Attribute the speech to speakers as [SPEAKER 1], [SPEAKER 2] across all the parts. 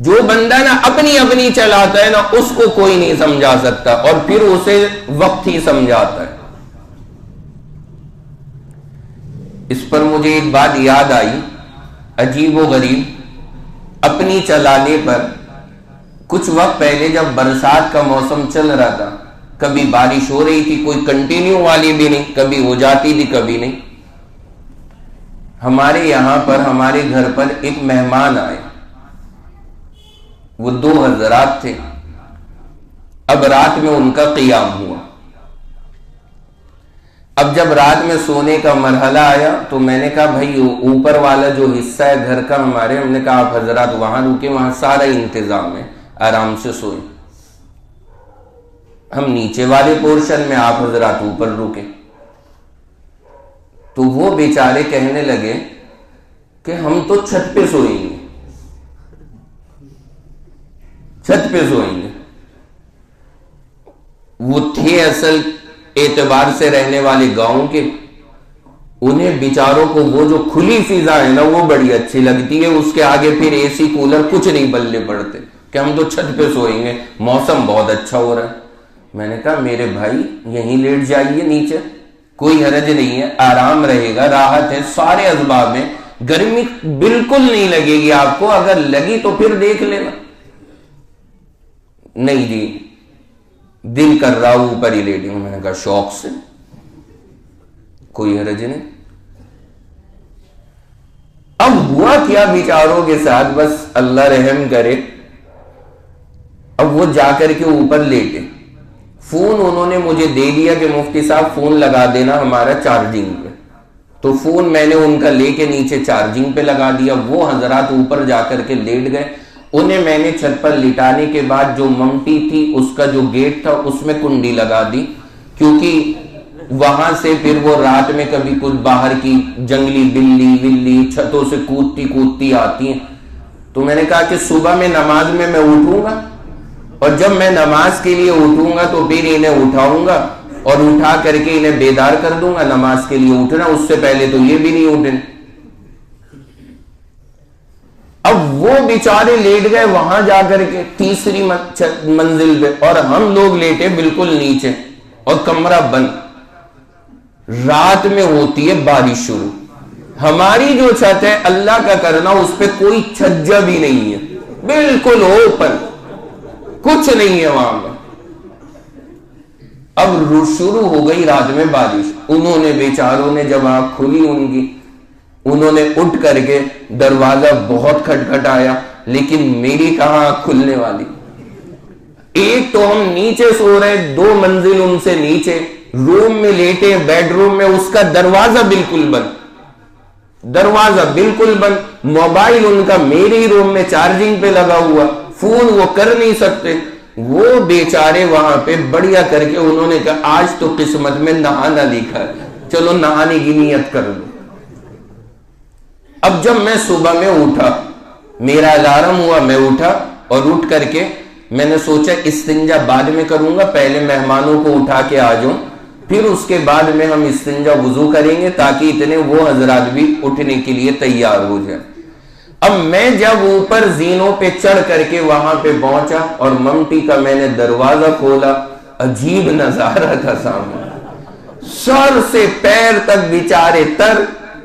[SPEAKER 1] جو بندہ نا اپنی چلاتا ہے نا اس کو کوئی نہیں سمجھا سکتا، اور پھر اسے وقت ہی سمجھاتا ہے۔ اس پر مجھے ایک بات یاد آئی، عجیب و غریب، اپنی چلانے پر کچھ وقت پہلے جب برسات کا موسم چل رہا تھا، کبھی بارش ہو رہی تھی، کوئی کنٹینیو والی بھی نہیں، کبھی ہو جاتی تھی کبھی نہیں، ہمارے یہاں پر ہمارے گھر پر ایک مہمان آئے، وہ 2 حضرات تھے۔ اب رات میں ان کا قیام ہوا۔ اب جب رات میں سونے کا مرحلہ آیا تو میں نے کہا بھائی اوپر والا جو حصہ ہے گھر کا ہمارے، ہم نے کہا آپ حضرات وہاں رکے، وہاں سارا انتظام ہے، آرام سے سوئیں، ہم نیچے والے پورشن میں، آپ حضرات اوپر رکے۔ تو وہ بیچارے کہنے لگے کہ ہم تو چھت پہ سوئیں گے، چھت پہ سوئیں گے۔ وہ تھے اصل اعتبار سے رہنے والے گاؤں کے، انہیں بیچاروں کو وہ جو کھلی فضا ہے نا وہ بڑی اچھی لگتی ہے، اس کے آگے پھر اے سی کولر کچھ نہیں بلنے پڑتے، کہ ہم تو چھت پہ سوئیں گے، موسم بہت اچھا ہو رہا ہے۔ میں نے کہا میرے بھائی یہیں لیٹ جائیے نیچے، کوئی حرج نہیں ہے، آرام رہے گا، راحت ہے، سارے اسباب میں، گرمی بالکل نہیں لگے گی آپ کو، اگر لگی تو پھر دیکھ لینا۔ نہیں جی دل کر رہا اوپر ہی لیٹیں۔ میں نے کہا شوق سے، کوئی حرج نہیں۔ اب ہوا کیا بیچاروں کے ساتھ، بس اللہ رحم کرے، اب وہ جا کر کے اوپر لیٹے، فون انہوں نے مجھے دے دیا کہ مفتی صاحب فون لگا دینا ہمارا چارجنگ پہ، تو فون میں نے ان کا لے کے نیچے چارجنگ پہ لگا دیا۔ وہ حضرات اوپر جا کر کے لیٹ گئے، انہیں میں نے چھت پر لٹانے کے بعد جو ممٹی تھی اس کا جو گیٹ تھا اس میں کنڈی لگا دی، کیونکہ وہاں سے پھر وہ رات میں کبھی کچھ باہر کی جنگلی بلی چھتوں سے کودتی آتی ہیں۔ تو میں نے کہا کہ صبح میں نماز میں اٹھوں گا، اور جب میں نماز کے لیے اٹھوں گا تو پھر انہیں اٹھاؤں گا اور اٹھا کر کے انہیں بیدار کر دوں گا نماز کے لیے اٹھنا، اس سے پہلے تو یہ بھی نہیں اٹھیں۔ اب وہ بیچارے لیٹ گئے وہاں جا کر کے 3ری منزل پہ، اور ہم لوگ لیٹے بالکل نیچے، اور کمرہ بند۔ رات میں ہوتی ہے بارش شروع، ہماری جو چھت ہے اللہ کا کرنا اس پہ کوئی چھجا بھی نہیں ہے، بالکل اوپن، کچھ نہیں ہے وہاں پر۔ اب شروع ہو گئی رات میں بارش، انہوں نے بیچاروں نے جب آنکھ کھلی ان کی، انہوں نے اٹھ کر کے دروازہ بہت کھٹکھٹایا، لیکن میری کہاں آنکھ کھلنے والی۔ ایک تو ہم نیچے سو رہے، 2 منزل ان سے نیچے، روم میں لیٹے، بیڈ روم میں، اس کا دروازہ بالکل بند، موبائل ان کا میرے ہی روم میں چارجنگ پہ لگا ہوا، فون وہ کر نہیں سکتے۔ وہ بیچارے وہاں پہ بڑھیا کر کے انہوں نے کہا آج تو قسمت میں نہانا لکھا ہے، چلو نہانے کی نیت کر لو۔ اب جب میں صبح میں اٹھا، میرا الارم ہوا، میں اٹھا، اور اٹھ کر کے میں نے سوچا استنجا بعد میں کروں گا، پہلے مہمانوں کو اٹھا کے آ جاؤں، پھر اس کے بعد میں ہم استنجا وضو کریں گے، تاکہ اتنے وہ حضرات بھی اٹھنے کے لیے تیار ہو جائیں۔ اب میں جب اوپر زینوں پہ چڑھ کر کے وہاں پہ پہنچا اور ممٹی کا میں نے دروازہ کھولا، عجیب نظارہ تھا سامنے، سر سے پیر تک بیچارے تر،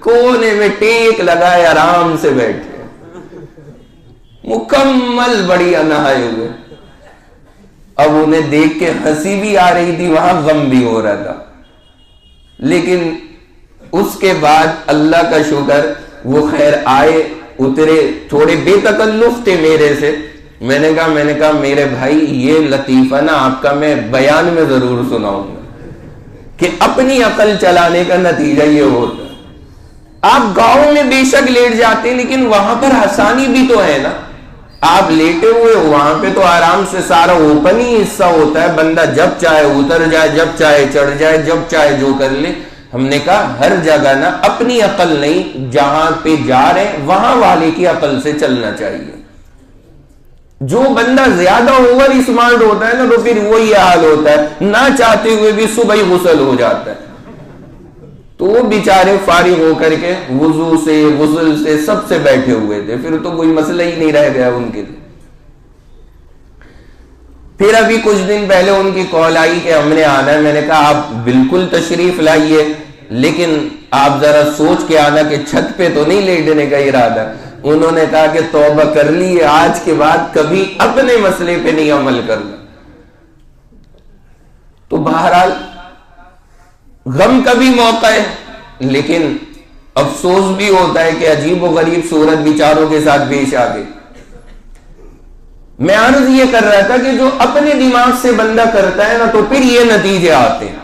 [SPEAKER 1] کونے میں ٹیک لگائے آرام سے بیٹھے، مکمل بڑھیا نہائے ہوئے۔ اب انہیں دیکھ کے ہنسی بھی آ رہی تھی، وہاں غم بھی ہو رہا تھا، لیکن اس کے بعد اللہ کا شکر وہ خیر آئے، اترے، تھوڑے بے تکلف تھے میرے سے۔ میں نے کہا میرے بھائی یہ لطیفہ نا آپ کا میں بیان میں ضرور سناؤں گا کہ اپنی عقل چلانے کا نتیجہ یہ ہوتا ہے۔ آپ گاؤں میں بے شک لیٹ جاتے، لیکن وہاں پر آسانی بھی تو ہے نا، آپ لیٹے ہوئے وہاں پہ تو آرام سے سارا اوپن ہی حصہ ہوتا ہے، بندہ جب چاہے اتر جائے، جب چاہے چڑھ جائے، جب چاہے جو کر لے۔ ہم نے کہا ہر جگہ نا اپنی عقل نہیں، جہاں پہ جا رہے ہیں وہاں والے کی عقل سے چلنا چاہیے۔ جو بندہ زیادہ اوور اسمارٹ ہوتا ہے نا تو پھر وہی حال ہوتا ہے، نہ چاہتے ہوئے بھی صبح ہی غسل ہو جاتا ہے۔ تو وہ بیچارے فارغ ہو کر کے وضو سے غسل سے سب سے بیٹھے ہوئے تھے، پھر تو کوئی مسئلہ ہی نہیں رہ گیا ان کے لیے۔ پھر ابھی کچھ دن پہلے ان کی کال آئی کہ ہم نے آنا ہے. میں نے کہا آپ بالکل تشریف لائیے، لیکن آپ ذرا سوچ کے آنا کہ چھت پہ تو نہیں لیٹنے کا ارادہ. انہوں نے کہا کہ توبہ کر لی، آج کے بعد کبھی اپنے مسئلے پہ نہیں عمل کرنا. تو بہرحال غم کا بھی موقع ہے، لیکن افسوس بھی ہوتا ہے کہ عجیب و غریب صورت بیچاروں کے ساتھ پیش آ گئی. میں عرض یہ کر رہا تھا کہ جو اپنے دماغ سے بندہ کرتا ہے نا تو پھر یہ نتیجے آتے ہیں.